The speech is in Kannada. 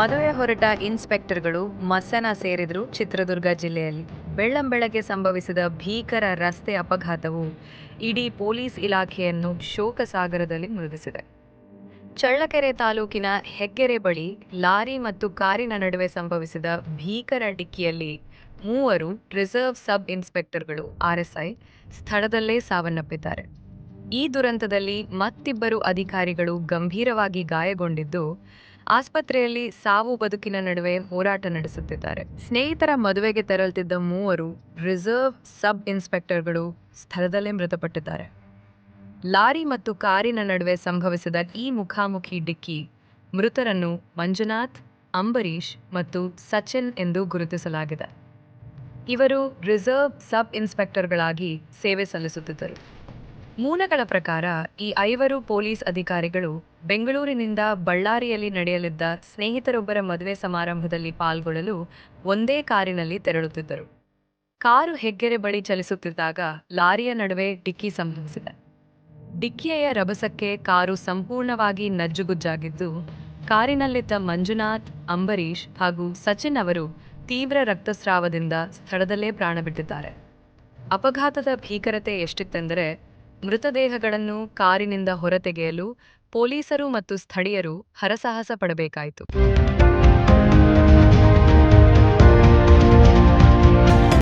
ಮದುವೆ ಹೊರಟ ಇನ್ಸ್ಪೆಕ್ಟರ್ಗಳು ಮಸನ ಸೇರಿದ್ರು ಚಿತ್ರದುರ್ಗ ಜಿಲ್ಲೆಯಲ್ಲಿ. ಬೆಳ್ಳಂಬೆಳಗ್ಗೆ ಸಂಭವಿಸಿದ ಭೀಕರ ರಸ್ತೆ ಅಪಘಾತವು ಇಡೀ ಪೊಲೀಸ್ ಇಲಾಖೆಯನ್ನು ಶೋಕಸಾಗರದಲ್ಲಿ ಮುಳುಗಿಸಿದೆ. ಚಳ್ಳಕೆರೆ ತಾಲೂಕಿನ ಹೆಗ್ಗೆರೆ ಬಳಿ ಲಾರಿ ಮತ್ತು ಕಾರಿನ ನಡುವೆ ಸಂಭವಿಸಿದ ಭೀಕರ ಡಿಕ್ಕಿಯಲ್ಲಿ ಮೂವರು ರಿಸರ್ವ್ ಸಬ್ ಇನ್ಸ್ಪೆಕ್ಟರ್ಗಳು ಆರ್ಎಸ್ಐ ಸ್ಥಳದಲ್ಲೇ ಸಾವನ್ನಪ್ಪಿದ್ದಾರೆ. ಈ ದುರಂತದಲ್ಲಿ ಮತ್ತಿಬ್ಬರು ಅಧಿಕಾರಿಗಳು ಗಂಭೀರವಾಗಿ ಗಾಯಗೊಂಡಿದ್ದು, ಆಸ್ಪತ್ರೆಯಲ್ಲಿ ಸಾವು ಬದುಕಿನ ನಡುವೆ ಹೋರಾಟ ನಡೆಸುತ್ತಿದ್ದಾರೆ. ಸ್ನೇಹಿತರ ಮದುವೆಗೆ ತೆರಳುತ್ತಿದ್ದ ಮೂವರು ರಿಸರ್ವ್ ಸಬ್ ಇನ್ಸ್ಪೆಕ್ಟರ್ಗಳು ಸ್ಥಳದಲ್ಲೇ ಮೃತಪಟ್ಟಿದ್ದಾರೆ. ಲಾರಿ ಮತ್ತು ಕಾರಿನ ನಡುವೆ ಸಂಭವಿಸಿದ ಈ ಮುಖಾಮುಖಿ ಡಿಕ್ಕಿ ಮೃತರನ್ನು ಮಂಜುನಾಥ್, ಅಂಬರೀಶ್ ಮತ್ತು ಸಚಿನ್ ಎಂದು ಗುರುತಿಸಲಾಗಿದೆ. ಇವರು ರಿಸರ್ವ್ ಸಬ್ ಇನ್ಸ್ಪೆಕ್ಟರ್ಗಳಾಗಿ ಸೇವೆ ಸಲ್ಲಿಸುತ್ತಿದ್ದರು. ಮೂಲಗಳ ಪ್ರಕಾರ ಈ ಐವರು ಪೊಲೀಸ್ ಅಧಿಕಾರಿಗಳು ಬೆಂಗಳೂರಿನಿಂದ ಬಳ್ಳಾರಿಯಲ್ಲಿ ನಡೆಯಲಿದ್ದ ಸ್ನೇಹಿತರೊಬ್ಬರ ಮದುವೆ ಸಮಾರಂಭದಲ್ಲಿ ಪಾಲ್ಗೊಳ್ಳಲು ಒಂದೇ ಕಾರಿನಲ್ಲಿ ತೆರಳುತ್ತಿದ್ದರು. ಕಾರು ಹೆಗ್ಗೆರೆ ಬಳಿ ಚಲಿಸುತ್ತಿದ್ದಾಗ ಲಾರಿಯ ನಡುವೆ ಡಿಕ್ಕಿ ಸಂಭವಿಸಿದೆ. ಡಿಕ್ಕಿಯ ರಭಸಕ್ಕೆ ಕಾರು ಸಂಪೂರ್ಣವಾಗಿ ನಜ್ಜುಗುಜ್ಜಾಗಿದ್ದು, ಕಾರಿನಲ್ಲಿದ್ದ ಮಂಜುನಾಥ್, ಅಂಬರೀಶ್ ಹಾಗೂ ಸಚಿನ್ ಅವರು ತೀವ್ರ ರಕ್ತಸ್ರಾವದಿಂದ ಸ್ಥಳದಲ್ಲೇ ಪ್ರಾಣ ಬಿಟ್ಟಿದ್ದಾರೆ. ಅಪಘಾತದ ಭೀಕರತೆ ಎಷ್ಟಿತ್ತೆಂದರೆ, ಮೃತದೇಹಗಳನ್ನು ಕಾರಿನಿಂದ ಹೊರತೆಗೆಯಲು ಪೊಲೀಸರು ಮತ್ತು ಸ್ಥಳೀಯರು ಹರಸಾಹಸ ಪಡಬೇಕಾಯಿತು.